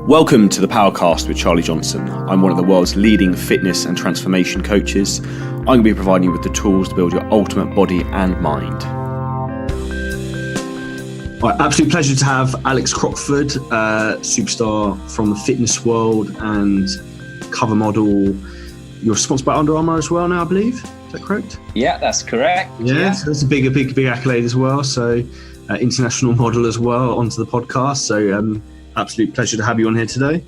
Welcome to the Powercast with Charlie Johnson. I'm one of the world's leading fitness and transformation coaches. I'm going to be providing you with the tools to build your ultimate body and mind. All right, absolute pleasure to have Alex Crockford, superstar from the fitness world and cover model. You're sponsored by Under Armour as well now, I believe. Is that correct? Yeah, that's correct. Yeah. So that's a big accolade as well. So international model as well onto the podcast. So absolute pleasure to have you on here today.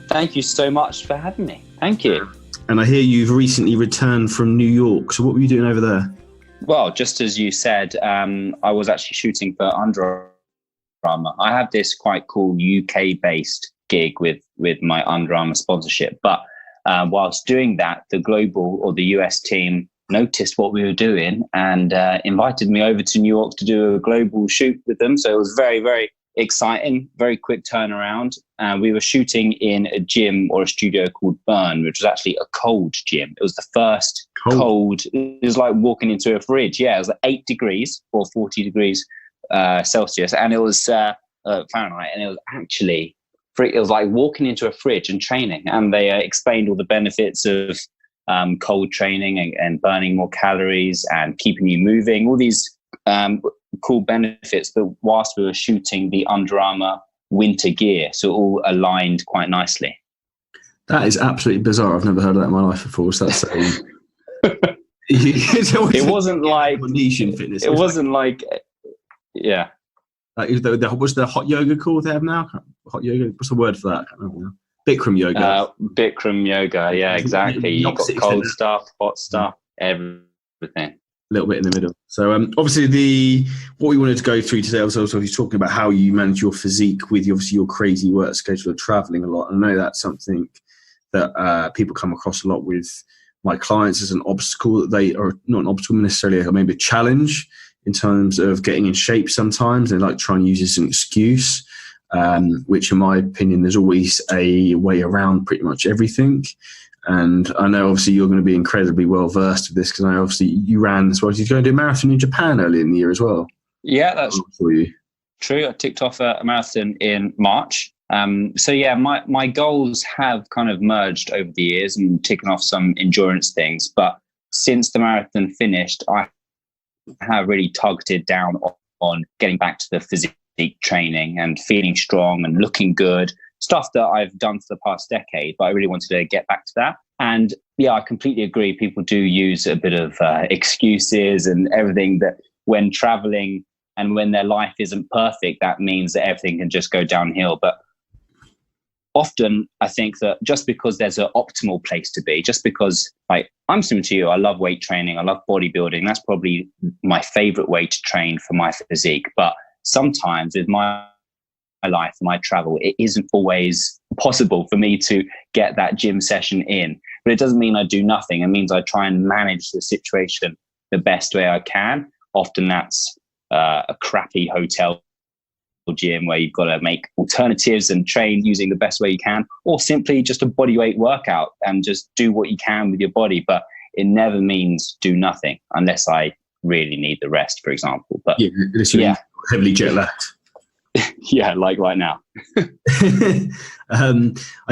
Thank you so much for having me. Thank you. And I hear you've recently returned from New York. So what were you doing over there? Well, just as you said, I was actually shooting for Under Armour. I have this quite cool UK-based gig with my Under Armour sponsorship. But whilst doing that, the global or the US team noticed what we were doing and invited me over to New York to do a global shoot with them. So it was very, very exciting, very quick turnaround. We were shooting in a gym or a studio called Burn, which was actually a cold gym. It was the first cold. It was like walking into a fridge. Yeah, it was like 8 degrees or 40 degrees Celsius, and it was Fahrenheit, and it was actually it was like walking into a fridge and training. And they explained all the benefits of cold training and burning more calories and keeping you moving. All these cool benefits, but whilst we were shooting the Under Armour winter gear, so it all aligned quite nicely. That is absolutely bizarre. I've never heard of that in my life before. So that's it wasn't like niche in fitness. It wasn't like yeah. What's the hot yoga called they have now? Hot yoga. What's the word for that? I can't remember now. Bikram yoga. Bikram yoga. Yeah, exactly. You've got cold stuff, hot stuff, everything. A little bit in the middle. So obviously what we wanted to go through today was also talking about how you manage your physique with obviously your crazy work schedule of traveling a lot. I know that's something that people come across a lot with my clients as an obstacle that they are not an obstacle necessarily, maybe a challenge in terms of getting in shape sometimes. They like trying to use this as an excuse, which in my opinion, there's always a way around pretty much everything. And I know obviously you're going to be incredibly well versed with this because I know obviously you ran as well. Did you go and do a marathon in Japan earlier in the year as well? Yeah, that's true. I ticked off a marathon in March. So yeah, my goals have kind of merged over the years and taken off some endurance things. But since the marathon finished, I have really targeted down on getting back to the physique training and feeling strong and looking good. Stuff that I've done for the past decade, but I really wanted to get back to that. And yeah, I completely agree. People do use a bit of excuses and everything that when traveling and when their life isn't perfect, that means that everything can just go downhill. But often I think that just because there's an optimal place to be, just because like I'm similar to you, I love weight training, I love bodybuilding. That's probably my favorite way to train for my physique. But sometimes with my life, my travel, it isn't always possible for me to get that gym session in. But it doesn't mean I do nothing. It means I try and manage the situation the best way I can. Often that's a crappy hotel gym where you've got to make alternatives and train using the best way you can, or simply just a bodyweight workout and just do what you can with your body. But it never means do nothing unless I really need the rest, for example. But yeah, heavily jet lagged. Yeah, like right now. I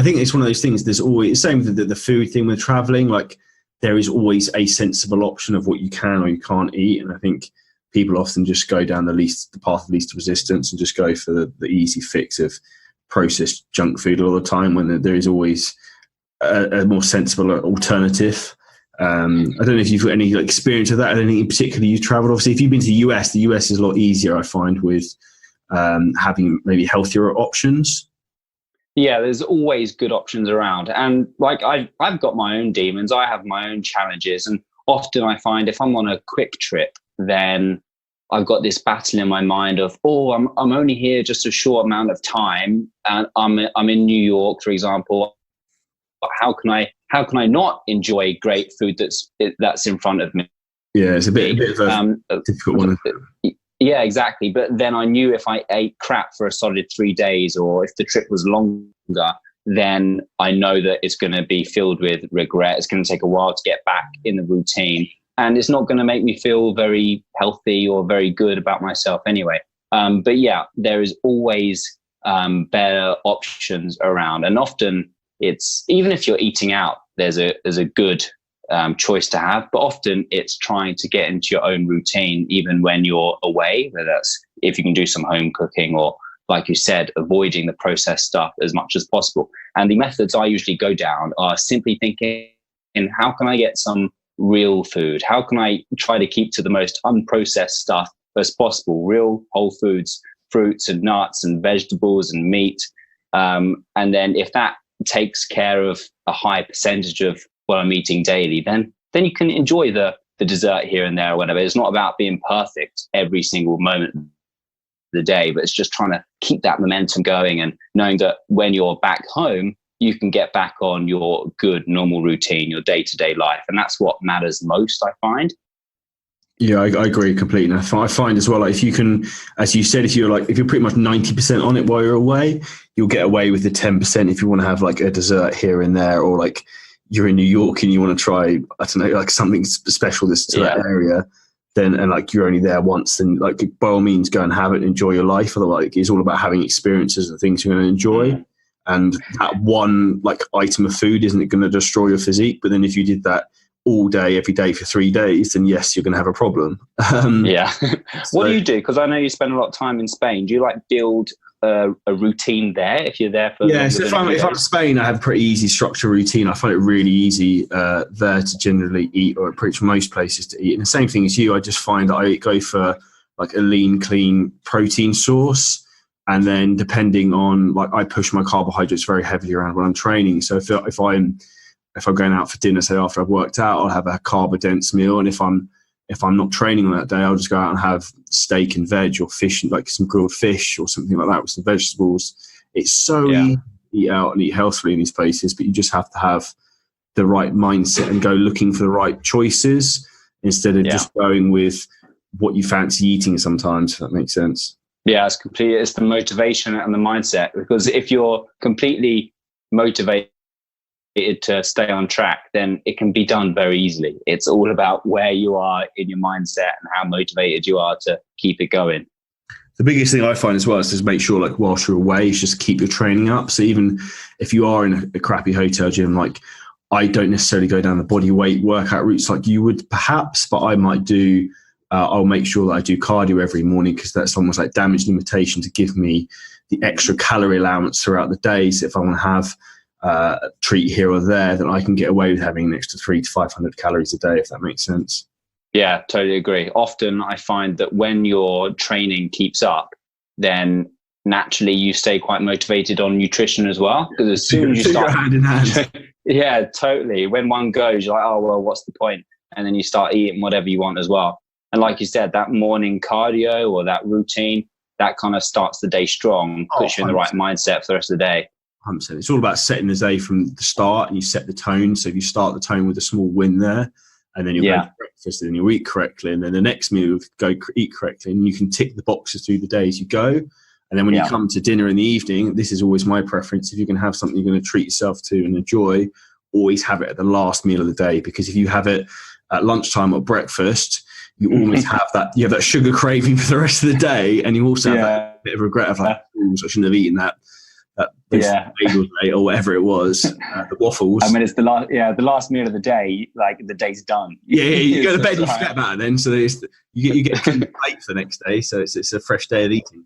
think it's one of those things. There's always same with the food thing with traveling. Like there is always a sensible option of what you can or you can't eat, and I think people often just go down the path of least resistance and just go for the easy fix of processed junk food all the time. When there is always a more sensible alternative. I don't know if you've got any experience of that. Anything in particular you've travelled. Obviously, if you've been to the US is a lot easier, I find, with having maybe healthier options. Yeah, there's always good options around. And like I've got my own demons. I have my own challenges. And often I find if I'm on a quick trip, then I've got this battle in my mind of, I'm only here just a short amount of time. And I'm in New York, for example. How can I not enjoy great food that's in front of me? Yeah, it's a bit of a difficult one. Yeah, exactly. But then I knew if I ate crap for a solid 3 days, or if the trip was longer, then I know that it's going to be filled with regret. It's going to take a while to get back in the routine, and it's not going to make me feel very healthy or very good about myself anyway. But yeah, there is always better options around. And often it's, even if you're eating out, there's a good choice to have, but often it's trying to get into your own routine, even when you're away, whether that's if you can do some home cooking or, like you said, avoiding the processed stuff as much as possible. And the methods I usually go down are simply thinking, how can I get some real food? How can I try to keep to the most unprocessed stuff as possible? Real whole foods, fruits and nuts and vegetables and meat. And then if that takes care of a high percentage of what I'm eating daily, then you can enjoy the dessert here and there or whatever. It's not about being perfect every single moment of the day, but it's just trying to keep that momentum going and knowing that when you're back home, you can get back on your good normal routine, your day-to-day life. And that's what matters most, I find. Yeah, I agree completely. And I find as well, like, if you can, as you said, if you're pretty much 90% on it while you're away, you'll get away with the 10% if you want to have like a dessert here and there, or like you're in New York and you want to try, I don't know, like something special to that area, then, and like you're only there once, then like by all means go and have it and enjoy your life. Otherwise, like, it's all about having experiences and things you're going to enjoy. And that one like item of food isn't going to destroy your physique. But then if you did that all day, every day for 3 days, then yes, you're going to have a problem. What do you do? Because I know you spend a lot of time in Spain. Do you like build a routine there if you're there for? Yeah, so if I'm in Spain, I have a pretty easy structure routine. I find it really easy there to generally eat, or pretty much most places to eat. And the same thing as you, I just find that I go for like a lean, clean protein source. And then depending on, like, I push my carbohydrates very heavily around when I'm training. So if I'm going out for dinner, say after I've worked out, I'll have a carb-dense meal. And if I'm not training on that day, I'll just go out and have steak and veg, or fish, like some grilled fish or something like that with some vegetables. It's so easy to eat out and eat healthily in these places, but you just have to have the right mindset and go looking for the right choices instead of just going with what you fancy eating sometimes, if that makes sense. Yeah, it's the motivation and the mindset, because if you're completely motivated to stay on track, then it can be done very easily. It's all about where you are in your mindset and how motivated you are to keep it going. The biggest thing I find as well is just make sure, like, whilst you're away, is just keep your training up. So even if you are in a crappy hotel gym, like, I don't necessarily go down the body weight workout routes like you would perhaps, but I might do, I'll make sure that I do cardio every morning, because that's almost like damage limitation to give me the extra calorie allowance throughout the day. So if I want to have a treat here or there, then I can get away with having an extra 300 to 500 calories a day, if that makes sense. Yeah, totally agree. Often I find that when your training keeps up, then naturally you stay quite motivated on nutrition as well. Because as soon as you start hand in hand. Yeah, totally. When one goes, you're like, oh, well, what's the point? And then you start eating whatever you want as well. And like you said, that morning cardio or that routine, that kind of starts the day strong, puts you in the right mindset for the rest of the day. 100%. It's all about setting the day from the start, and you set the tone. So if you start the tone with a small win there, and then you'll go to breakfast, and then you'll eat correctly, and then the next meal you'll go eat correctly, and you can tick the boxes through the day as you go. And then when you come to dinner in the evening, this is always my preference. If you can have something you're going to treat yourself to and enjoy, always have it at the last meal of the day, because if you have it at lunchtime or breakfast, you always have that sugar craving for the rest of the day, and you also have that bit of regret of like, I shouldn't have eaten that bagels, mate, or whatever it was, the waffles. I mean, it's the last meal of the day. Like, the day's done. You go to bed, you forget about it then. So you get late for the next day. So it's a fresh day of eating.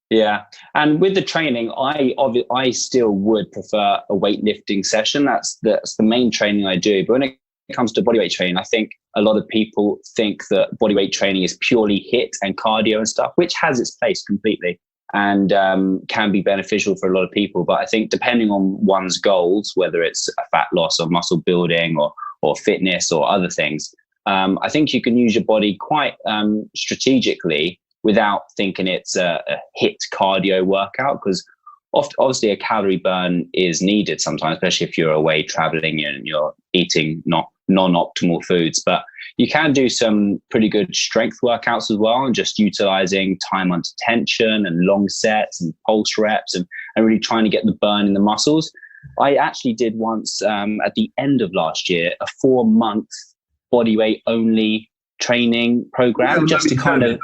Yeah, and with the training, I still would prefer a weightlifting session. That's the main training I do. But when it comes to bodyweight training, I think a lot of people think that bodyweight training is purely HIIT and cardio and stuff, which has its place completely and can be beneficial for a lot of people. But I think depending on one's goals, whether it's a fat loss or muscle building or fitness or other things, I think you can use your body quite strategically without thinking it's a HIIT cardio workout, because obviously a calorie burn is needed sometimes, especially if you're away traveling and you're eating non-optimal foods. But you can do some pretty good strength workouts as well, and just utilizing time under tension and long sets and pulse reps and really trying to get the burn in the muscles. I actually did once at the end of last year, a 4-month bodyweight only training program, just to kind of...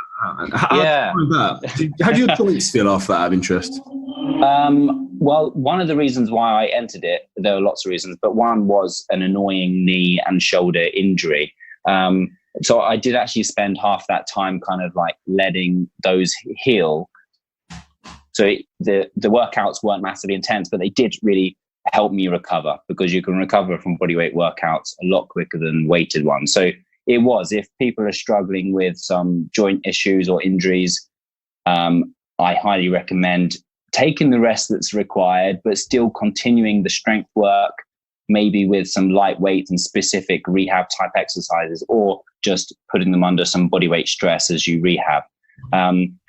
How do your joints feel after that, out of interest? Well, one of the reasons why I entered it, there were lots of reasons, but one was an annoying knee and shoulder injury. So I did actually spend half that time kind of like letting those heal. So the workouts weren't massively intense, but they did really help me recover, because you can recover from bodyweight workouts a lot quicker than weighted ones. So it was, if people are struggling with some joint issues or injuries, I highly recommend taking the rest that's required, but still continuing the strength work, maybe with some lightweight and specific rehab type exercises, or just putting them under some bodyweight stress as you rehab.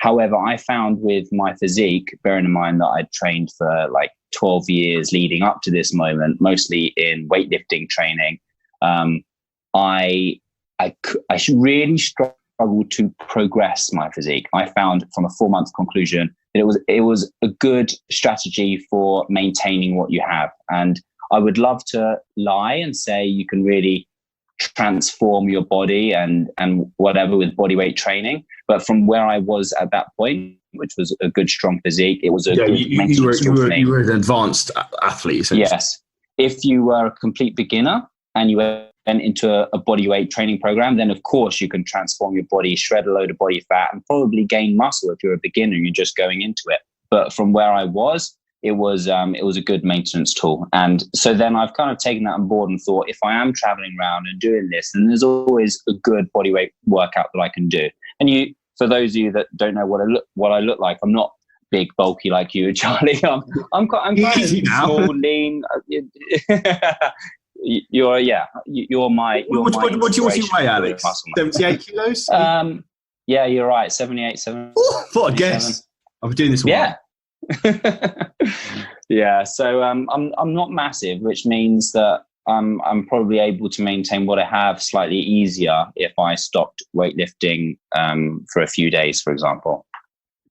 However, I found with my physique, bearing in mind that I'd trained for like 12 years leading up to this moment, mostly in weightlifting training, I really struggled to progress my physique. I found from a 4-month conclusion that it was a good strategy for maintaining what you have. And I would love to lie and say you can really transform your body and whatever with bodyweight training. But from where I was at that point, which was a good, strong physique, it was a good maintenance tool for me. You were an advanced athlete, essentially. Yes. If you were a complete beginner and you went into a bodyweight training program, then of course you can transform your body, shred a load of body fat, and probably gain muscle if you're a beginner and you're just going into it. But from where I was, it was a good maintenance tool. And so then I've kind of taken that on board and thought, if I am traveling around and doing this, then there's always a good bodyweight workout that I can do. And for those of you that don't know what I look like, I'm not big, bulky like you, Charlie. I'm kind of small, lean. You're my. What do you weigh, Alex? 78 kilos. Yeah, you're right. 78, 7. What a guess! I've been doing this a while. Yeah. Yeah. So I'm not massive, which means that I'm probably able to maintain what I have slightly easier if I stopped weightlifting for a few days, for example.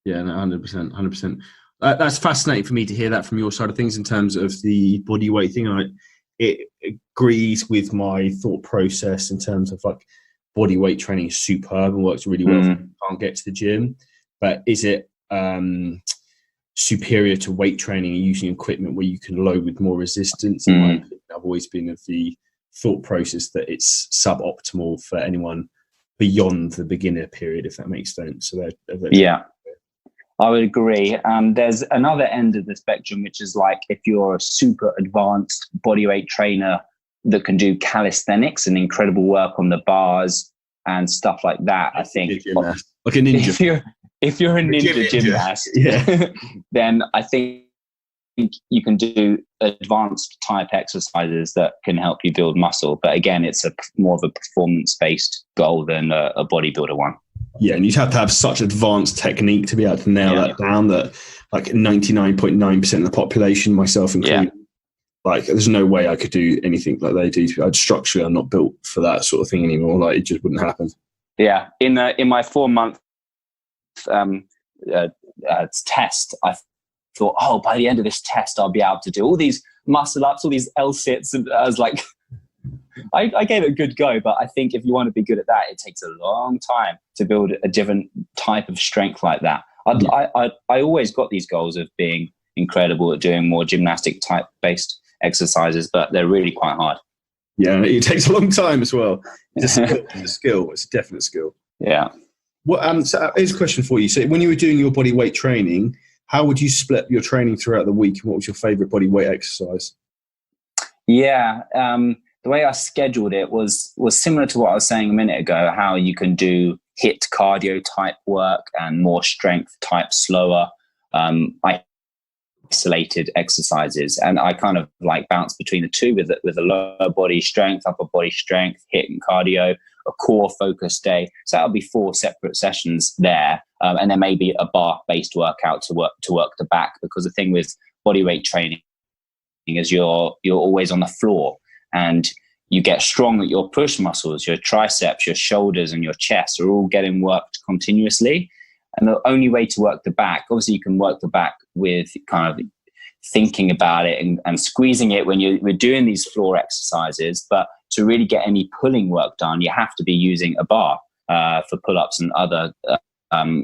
Yeah, no, 100%. That's fascinating for me to hear that from your side of things in terms of the body weight thing. It agrees with my thought process in terms of like body weight training is superb and works really well if you can't get to the gym. But is it superior to weight training and using equipment where you can load with more resistance? I've always been of the thought process that it's suboptimal for anyone beyond the beginner period, if that makes sense. So yeah, I would agree. There's another end of the spectrum, which is like if you're a super advanced bodyweight trainer that can do calisthenics and incredible work on the bars and stuff like that. I think like a ninja. If you're a ninja gymnast, then I think you can do advanced type exercises that can help you build muscle. But again, it's more of a performance-based goal than a bodybuilder one. Yeah, and you'd have to have such advanced technique to be able to nail that down that like 99.9% of the population, myself included, like there's no way I could do anything like they do. Structurally, I'm not built for that sort of thing anymore. Like it just wouldn't happen. Yeah, in my 4-month test, I thought, by the end of this test, I'll be able to do all these muscle ups, all these L-sits. And I was like, I gave it a good go, but I think if you want to be good at that, it takes a long time to build a different type of strength like that. I always got these goals of being incredible at doing more gymnastic type based exercises, but they're really quite hard. Yeah, it takes a long time as well. It's a skill. It's a definite skill. Yeah. Well, so here's a question for you. So when you were doing your body weight training, how would you split your training throughout the week? And what was your favorite body weight exercise? Yeah. The way I scheduled it was similar to what I was saying a minute ago, how you can do HIIT cardio type work and more strength type, slower, isolated exercises. And I kind of like bounce between the two with a lower body strength, upper body strength, HIIT and cardio, a core focus day. So that'll be 4 separate sessions there. And then maybe a bar based workout to work the back, because the thing with bodyweight training is you're always on the floor and you get strong at your push muscles, your triceps, your shoulders and your chest are all getting worked continuously. And the only way to work the back, obviously you can work the back with kind of thinking about it and squeezing it when we're doing these floor exercises, but to really get any pulling work done, you have to be using a bar for pull-ups and other,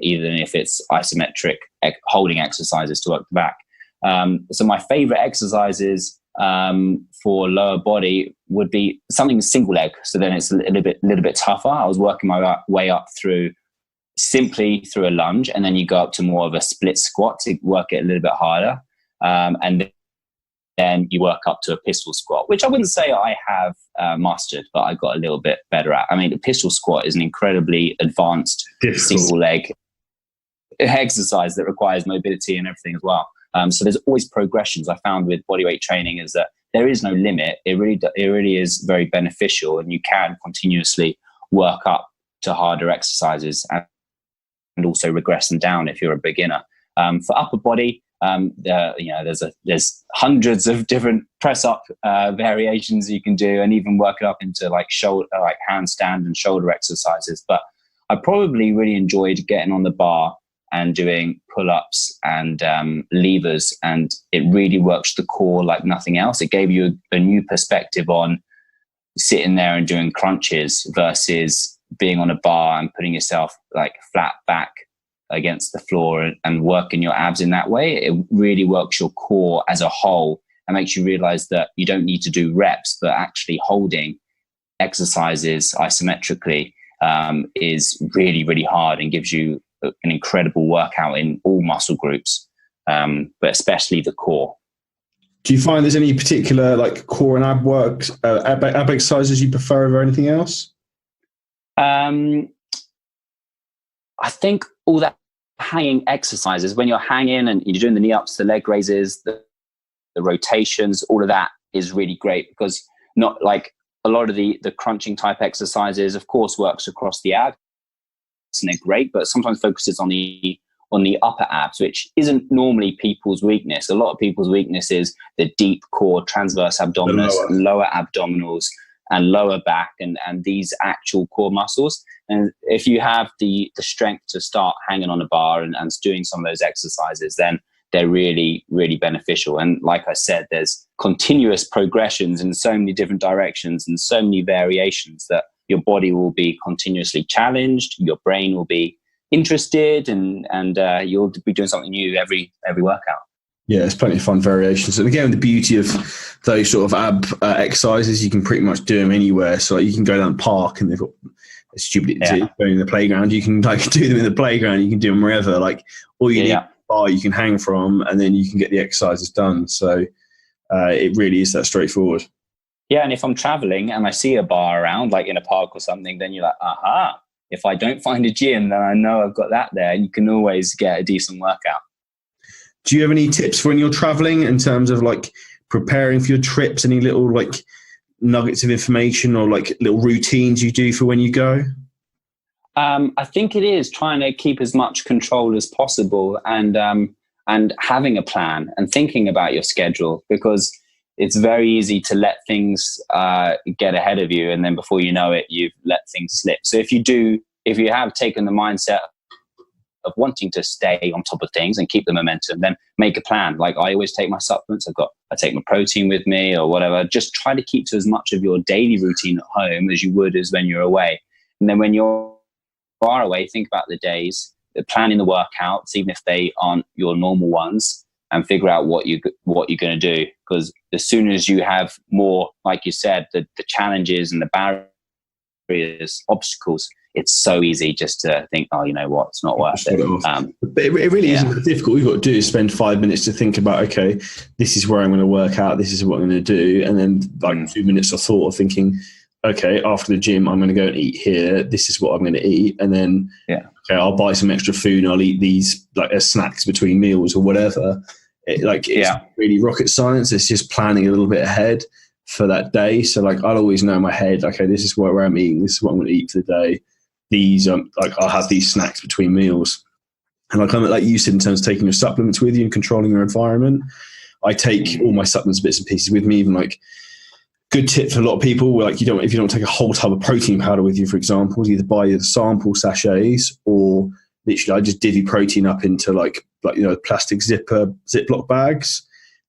even if it's isometric holding exercises to work the back. So my favorite exercises for lower body would be something single leg. So then it's a little bit tougher. I was working my way up simply through a lunge, and then you go up to more of a split squat to work it a little bit harder. And then you work up to a pistol squat, which I wouldn't say I have mastered, but I got a little bit better at. I mean, the pistol squat is an incredibly advanced single leg exercise that requires mobility and everything as well. So there's always progressions. I found with bodyweight training is that there is no limit. It really is very beneficial, and you can continuously work up to harder exercises and also regress them down if you're a beginner. For upper body, there's hundreds of different press up variations you can do, and even work it up into like handstand and shoulder exercises. But I probably really enjoyed getting on the bar and doing pull-ups and levers, and it really works the core like nothing else. It gave you a new perspective on sitting there and doing crunches versus being on a bar and putting yourself like flat back against the floor and working your abs in that way. It really works your core as a whole and makes you realize that you don't need to do reps, but actually holding exercises isometrically is really, really hard and gives you an incredible workout in all muscle groups, but especially the core. Do you find there's any particular like core and ab works, ab exercises you prefer over anything else? I think all that hanging exercises, when you're hanging and you're doing the knee ups, the leg raises, the rotations, all of that is really great, because not like a lot of the crunching type exercises, of course, works across the abs and they're great, but sometimes focuses on the upper abs, which isn't normally people's weakness. A lot of people's weakness is the deep core, transverse abdominis, lower abdominals, and lower back, and these actual core muscles. And if you have the strength to start hanging on a bar and doing some of those exercises, then they're really, really beneficial. And like I said, there's continuous progressions in so many different directions and so many variations that your body will be continuously challenged, your brain will be interested, and you'll be doing something new every workout. Yeah, there's plenty of fun variations. And again, the beauty of those sort of ab exercises, you can pretty much do them anywhere. So like, you can go down the park and they've got stupid going in the playground. You can like do them in the playground. You can do them wherever. Like all you need a bar you can hang from, and then you can get the exercises done. So it really is that straightforward. Yeah, and if I'm traveling and I see a bar around, like in a park or something, then you're like, aha. If I don't find a gym, then I know I've got that there. And you can always get a decent workout. Do you have any tips for when you're traveling in terms of like preparing for your trips? Any little like nuggets of information or like little routines you do for when you go? I think it is trying to keep as much control as possible, and having a plan and thinking about your schedule, because it's very easy to let things get ahead of you, and then before you know it, you've let things slip. So if you have taken the mindset of wanting to stay on top of things and keep the momentum, then make a plan. Like I always take my supplements. I take my protein with me or whatever. Just try to keep to as much of your daily routine at home as you would as when you're away. And then when you're far away, think about the days, planning the workouts, even if they aren't your normal ones, and figure out what you're going to do. Because as soon as you have more, like you said, the challenges and the barriers, obstacles, it's so easy just to think, oh, you know what, it's not worth it. But it really isn't that difficult. All you've got to do is spend 5 minutes to think about, okay, this is where I'm going to work out, this is what I'm going to do. And then like 2 minutes of thought of thinking, okay, after the gym, I'm going to go and eat here. This is what I'm going to eat. And then, okay, I'll buy some extra food and I'll eat these like as snacks between meals or whatever. It's really rocket science. It's just planning a little bit ahead for that day. So like, I'll always know in my head, okay, this is where I'm eating. This is what I'm going to eat for the day. These like I'll have these snacks between meals. And like you said, in terms of taking your supplements with you and controlling your environment, I take all my supplements bits and pieces with me. Even like good tip for a lot of people, like if you don't take a whole tub of protein powder with you, for example, either buy the sample sachets or literally I just divvy protein up into like plastic Ziploc bags,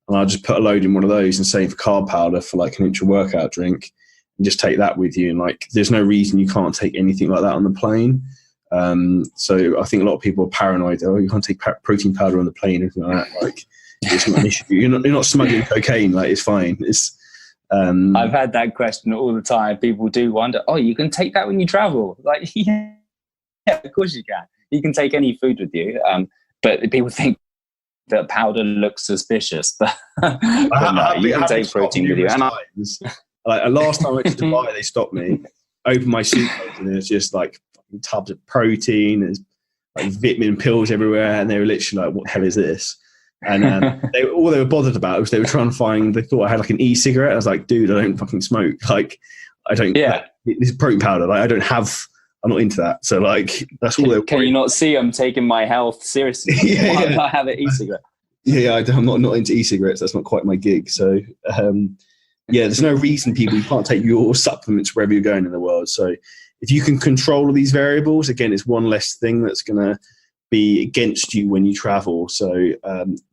and I'll just put a load in one of those and save for carb powder for like an intra-workout drink, and just take that with you. And like there's no reason you can't take anything like that on the plane. So I think a lot of people are paranoid. Oh, you can't take protein powder on the plane or anything like that. Like, it's not an issue. You're not smuggling cocaine. Like, it's fine. It's I've had that question all the time. People do wonder, oh, you can take that when you travel? Like, yeah, of course you can. You can take any food with you. But people think that powder looks suspicious. But no, you can take protein with you. And last time I went to Dubai, they stopped me, opened my suitcase, and there's just like tubs of protein, there's like vitamin pills everywhere, and they were literally like, what the hell is this? And all they were bothered about was they were trying to find, they thought I had like an e-cigarette. I was like, dude, I don't fucking smoke. Like, I don't, this is protein powder. Like, I'm not into that. So like, that's all they were. Can you not see I'm taking my health seriously? I have an e-cigarette. I'm not into e-cigarettes. That's not quite my gig. So there's no reason you can't take your supplements wherever you're going in the world. So if you can control all these variables, again, it's one less thing that's going to be against you when you travel. So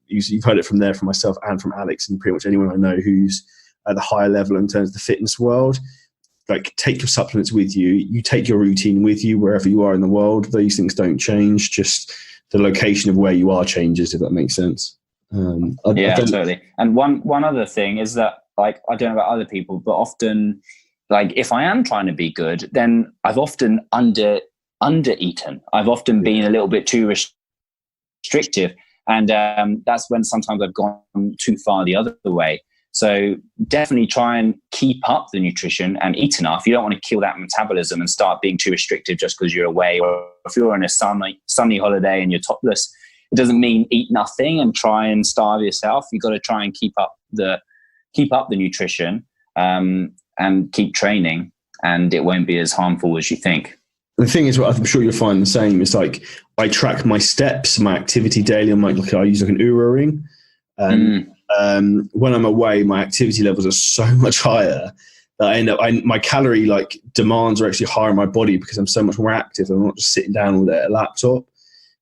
you've heard it from myself and from Alex and pretty much anyone I know who's at the higher level in terms of the fitness world. Like, take your supplements with you. You take your routine with you wherever you are in the world. These things don't change. Just the location of where you are changes, if that makes sense. Totally. And one other thing is that, like, I don't know about other people, but often, like, if I am trying to be good, then I've often under-eaten. I've often been a little bit too restrictive. And that's when sometimes I've gone too far the other way. So definitely try and keep up the nutrition and eat enough. You don't want to kill that metabolism and start being too restrictive just because you're away, or if you're on a sunny holiday and you're topless. It doesn't mean eat nothing and try and starve yourself. You've got to try and keep up the nutrition and keep training, and it won't be as harmful as you think. The thing is, what I'm sure you'll find the same, is like, I track my steps, my activity daily on I use like an Oura ring. When I'm away, my activity levels are so much higher that my calorie like demands are actually higher in my body because I'm so much more active. I'm not just sitting down all day at a laptop.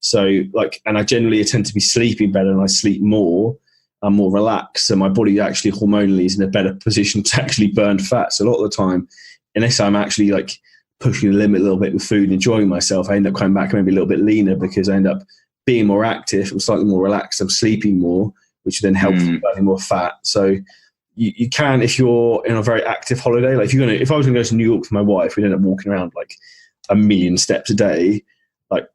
So like, and I generally tend to be sleeping better, and I sleep more. I'm more relaxed. So my body actually hormonally is in a better position to actually burn fat. So a lot of the time, unless I'm actually like pushing the limit a little bit with food and enjoying myself, I end up coming back maybe a little bit leaner because I end up being more active. I'm slightly more relaxed. I'm sleeping more, which then helps burning more fat. So you can, if you're in a very active holiday, like if I was going to go to New York with my wife, we'd end up walking around like 1 million steps a day. Like,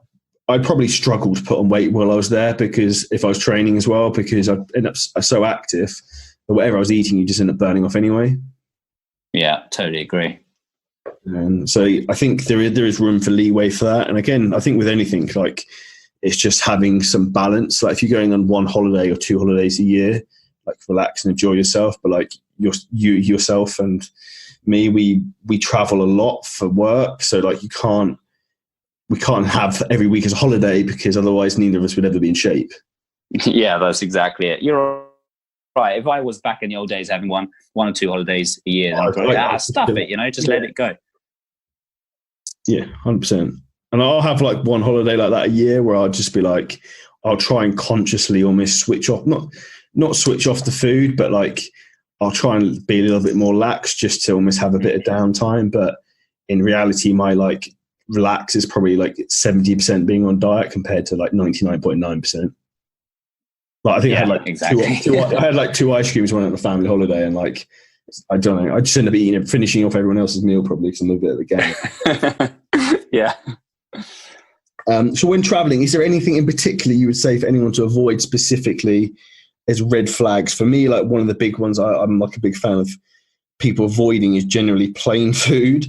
I'd probably struggle to put on weight while I was there, because if I was training as well, because I'd end up so active that whatever I was eating, you just end up burning off anyway. Yeah, totally agree. And so I think there is room for leeway for that. And again, I think with anything, like, it's just having some balance. Like, if you're going on one holiday or 2 holidays a year, like, relax and enjoy yourself. But like, yourself and me, we travel a lot for work. So like, we can't have every week as a holiday, because otherwise neither of us would ever be in shape. Yeah, that's exactly it. You're right. If I was back in the old days having one or 2 holidays a year, then I'd probably stuff it, just let it go. Yeah, 100%. And I'll have like one holiday like that a year where I'll just be like, I'll try and consciously almost switch off, not switch off the food, but like, I'll try and be a little bit more lax just to almost have a bit of downtime. But in reality, my like relax is probably like 70% being on diet compared to like 99.9%. Like, I think I had like I had like 2 ice creams when on a family holiday, and like, I don't know, I just end up finishing off everyone else's meal probably because I'm a bit of a game. Yeah. So when traveling, is there anything in particular you would say for anyone to avoid specifically as red flags? For me, like, one of the big ones I'm like a big fan of people avoiding is generally plain food.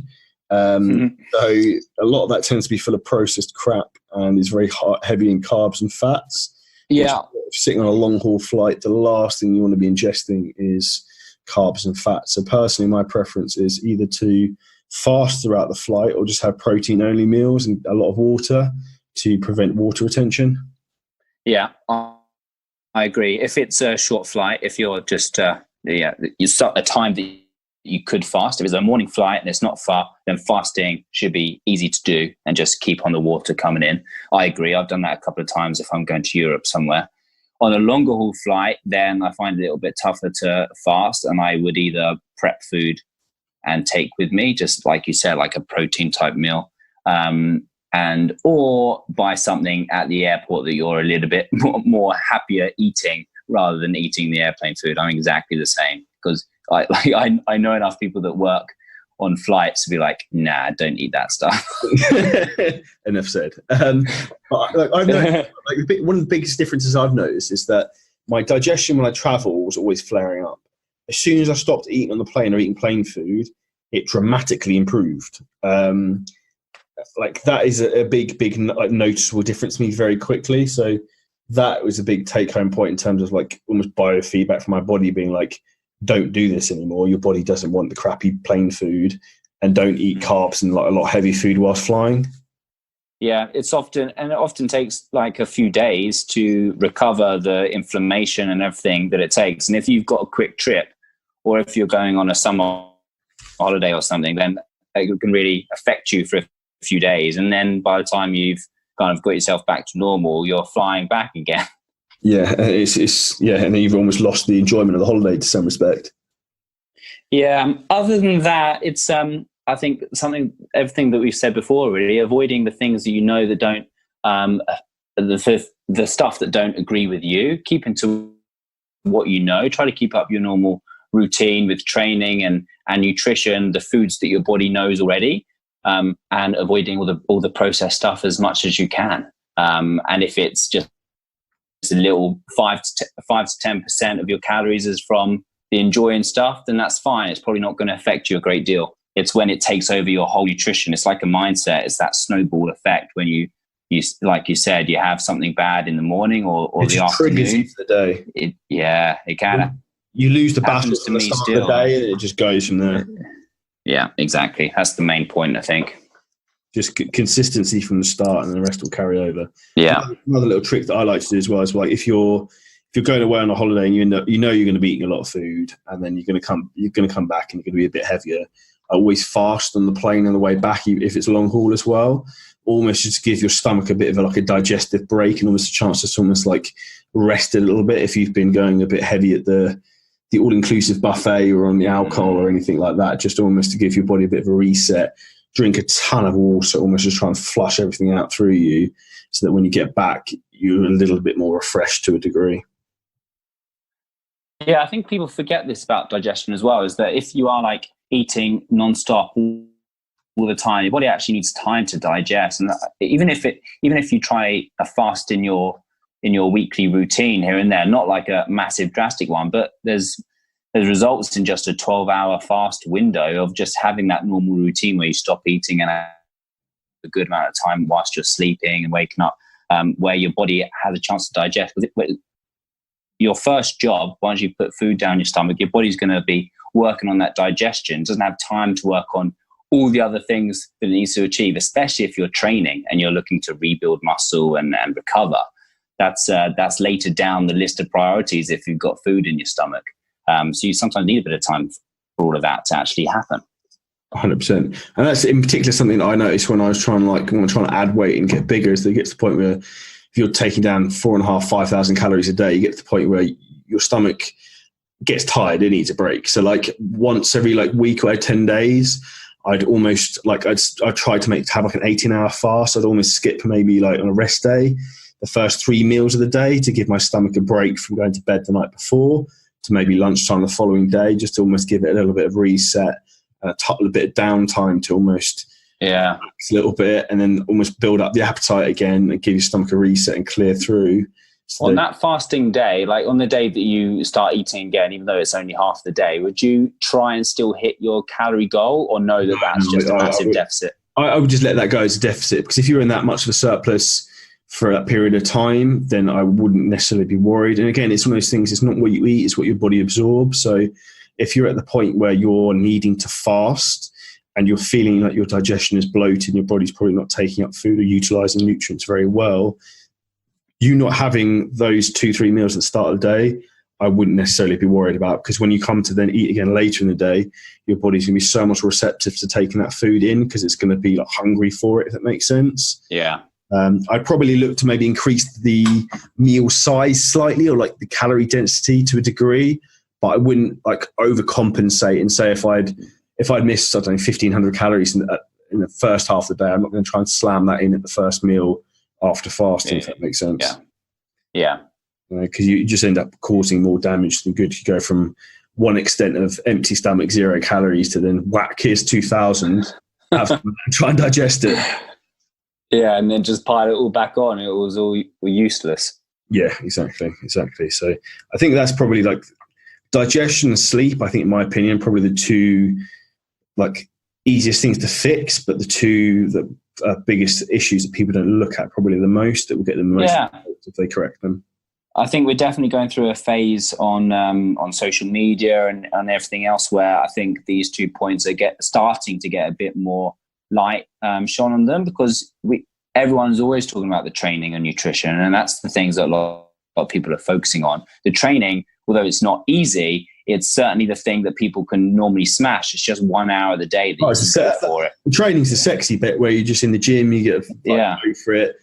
So a lot of that tends to be full of processed crap and is very heavy in carbs and fats. Yeah. Sitting on a long haul flight, the last thing you want to be ingesting is carbs and fats. So personally, my preference is either to fast throughout the flight or just have protein only meals and a lot of water to prevent water retention. Yeah, I agree. If it's a short flight, if you're just you start a time that you could fast. If it's a morning flight and it's not far, then fasting should be easy to do and just keep on the water coming in. I agree. I've done that a couple of times if I'm going to Europe somewhere. On a longer haul flight, then I find it a little bit tougher to fast, and I would either prep food and take with me, just like you said, like a protein type meal. and or buy something at the airport that you're a little bit more happier eating rather than eating the airplane food. I'm exactly the same, because I know enough people that work on flights to be like, nah, don't eat that stuff. Enough said. I've noticed, one of the biggest differences I've noticed is that my digestion when I travel was always flaring up. As soon as I stopped eating on the plane or eating plane food, it dramatically improved. That is a big noticeable difference to me very quickly. So that was a big take-home point in terms of almost biofeedback from my body being like, don't do this anymore. Your body doesn't want the crappy plain food, and don't eat carbs and a lot of heavy food whilst flying. Yeah, it often takes a few days to recover the inflammation and everything that it takes. And if you've got a quick trip, or if you're going on a summer holiday or something, then it can really affect you for a few days. And then by the time you've kind of got yourself back to normal, you're flying back again. Yeah, it's and then you've almost lost the enjoyment of the holiday to some respect. Yeah. Other than that, it's I think everything that we've said before, really, avoiding the things that that don't the stuff that don't agree with you. Keeping to what you know. Try to keep up your normal routine with training and nutrition, the foods that your body knows already, and avoiding all the processed stuff as much as you can. And if it's just a little 5 to 10% of your calories is from the enjoying stuff, then that's fine. It's probably not going to affect you a great deal. It's when it takes over your whole nutrition. It's like a mindset. It's that snowball effect when you like you said, you have something bad in the morning or the afternoon. Triggers you for the day. It can. You lose the battle at the start of the day, and it just goes from there. Yeah, exactly. That's the main point, I think. Just consistency from the start, and the rest will carry over. Yeah. Another little trick that I like to do as well is if you're going away on a holiday and you know you're going to be eating a lot of food, and then you're going to come back and you're going to be a bit heavier. I always fast on the plane on the way back if it's a long haul as well. Almost just give your stomach a bit of a digestive break and almost a chance to almost rest a little bit if you've been going a bit heavy at the all-inclusive buffet or on the alcohol or anything like that. Just almost to give your body a bit of a reset. Drink a ton of water, almost just try and flush everything out through you, so that when you get back, you're a little bit more refreshed to a degree. Yeah, I think people forget this about digestion as well, is that if you are eating non-stop all the time, your body actually needs time to digest. And even if you try a fast in your weekly routine here and there, not like a massive drastic one, but there's results in just a 12-hour fast window of just having that normal routine where you stop eating and a good amount of time whilst you're sleeping and waking up, where your body has a chance to digest. Your first job, once you put food down your stomach, your body's going to be working on that digestion. It doesn't have time to work on all the other things that it needs to achieve, especially if you're training and you're looking to rebuild muscle and recover. That's later down the list of priorities if you've got food in your stomach. So you sometimes need a bit of time for all of that to actually happen. 100%. And that's in particular something that I noticed when I was trying to add weight and get bigger, is that it gets to the point where if you're taking down 5,000 calories a day, you get to the point where your stomach gets tired, it needs a break. So once every week or 10 days, I'd almost I'd try to have an 18-hour fast. I'd almost skip maybe on a rest day the first 3 meals of the day to give my stomach a break from going to bed the night before to maybe lunchtime the following day, just to almost give it a little bit of reset and a bit of downtime to almost relax a little bit, and then almost build up the appetite again and give your stomach a reset and clear through. So on that fasting day, on the day that you start eating again, even though it's only half the day, would you try and still hit your calorie goal, or know that that's just a massive deficit? I would just let that go as a deficit, because if you're in that much of a surplus for that period of time, then I wouldn't necessarily be worried. And again, it's one of those things, it's not what you eat, it's what your body absorbs. So if you're at the point where you're needing to fast and you're feeling like your digestion is bloated and your body's probably not taking up food or utilizing nutrients very well, you not having those 2-3 meals at the start of the day, I wouldn't necessarily be worried about, because when you come to then eat again later in the day, your body's going to be so much receptive to taking that food in, because it's going to be hungry for it, if that makes sense. Yeah. I'd probably look to maybe increase the meal size slightly, or the calorie density to a degree, but I wouldn't overcompensate and say if I'd missed, 1,500 calories in the first half of the day. I'm not going to try and slam that in at the first meal after fasting, if that makes sense. Yeah. Because you just end up causing more damage than good. You go from one extent of empty stomach, 0 calories, to then whack, here's 2,000, and try and digest it. Yeah, and then just pile it all back on. It was all useless. Yeah, exactly. So I think that's probably like digestion and sleep, I think, in my opinion, probably the two like easiest things to fix, but the two that biggest issues that people don't look at probably the most, that will get them the most if they correct them. I think we're definitely going through a phase on social media and everything else where I think these 2 points are starting to get a bit more light shone on them, because everyone's always talking about the training and nutrition, and that's the things that a lot of people are focusing on. The training, although it's not easy, it's certainly the thing that people can normally smash. It's just 1 hour of the day that you can go for it. The training's the sexy bit where you're just in the gym, you get go for it.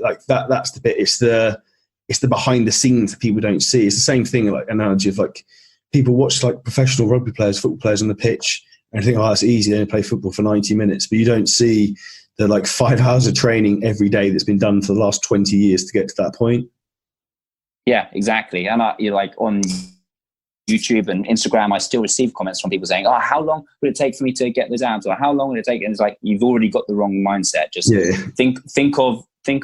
Like that's the bit. It's the behind the scenes that people don't see. It's the same thing, like analogy of like people watch like professional rugby players, football players on the pitch and think, oh, that's easy. They only play football for 90 minutes, but you don't see the like 5 hours of training every day that's been done for the last 20 years to get to that point. Yeah, exactly. And you're like on YouTube and Instagram, I still receive comments from people saying, oh, how long would it take for me to get the abs? Or how long would it take? And it's like, you've already got the wrong mindset. Just think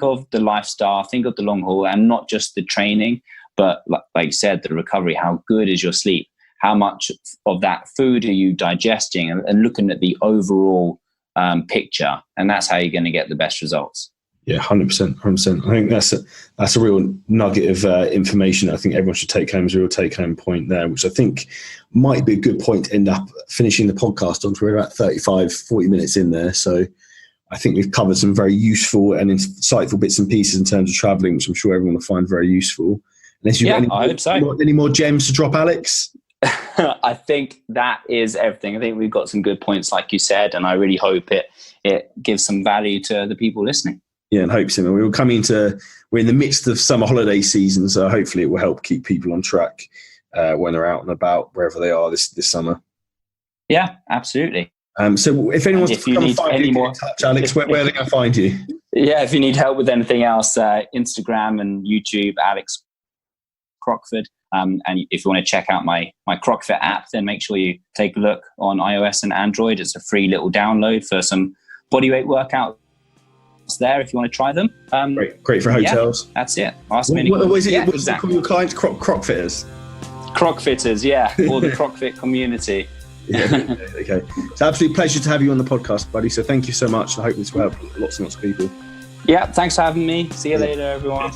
of the lifestyle, think of the long haul, and not just the training, but like you said, the recovery. How good is your sleep? How much of that food are you digesting? And looking at the overall picture. And that's how you're going to get the best results. Yeah, 100%. I think that's a real nugget of information I think everyone should take home as a real take-home point there, which I think might be a good point to end up finishing the podcast on. We're about 35, 40 minutes in there. So I think we've covered some very useful and insightful bits and pieces in terms of traveling, which I'm sure everyone will find very useful. Unless you've got any more gems to drop, Alex? I think that is everything. I think we've got some good points, like you said, and I really hope it gives some value to the people listening. Yeah, and hope so. We're in the midst of summer holiday season, so hopefully it will help keep people on track when they're out and about, wherever they are this summer. Yeah, absolutely. So if anyone wants to come find you, get in touch, Alex, where are they going to find you? Yeah, if you need help with anything else, Instagram and YouTube, Alex Crockford. And if you want to check out my Crockford app, then make sure you take a look on iOS and Android. It's a free little download for some bodyweight workouts there if you want to try them. Great for hotels. Yeah, that's it. What's it called your clients? Crockfitters? Crockfitters, yeah. Or the Crockfit community. Yeah, okay. It's an absolute pleasure to have you on the podcast, buddy. So thank you so much. I hope this will help lots and lots of people. Yeah, thanks for having me. See you later, everyone.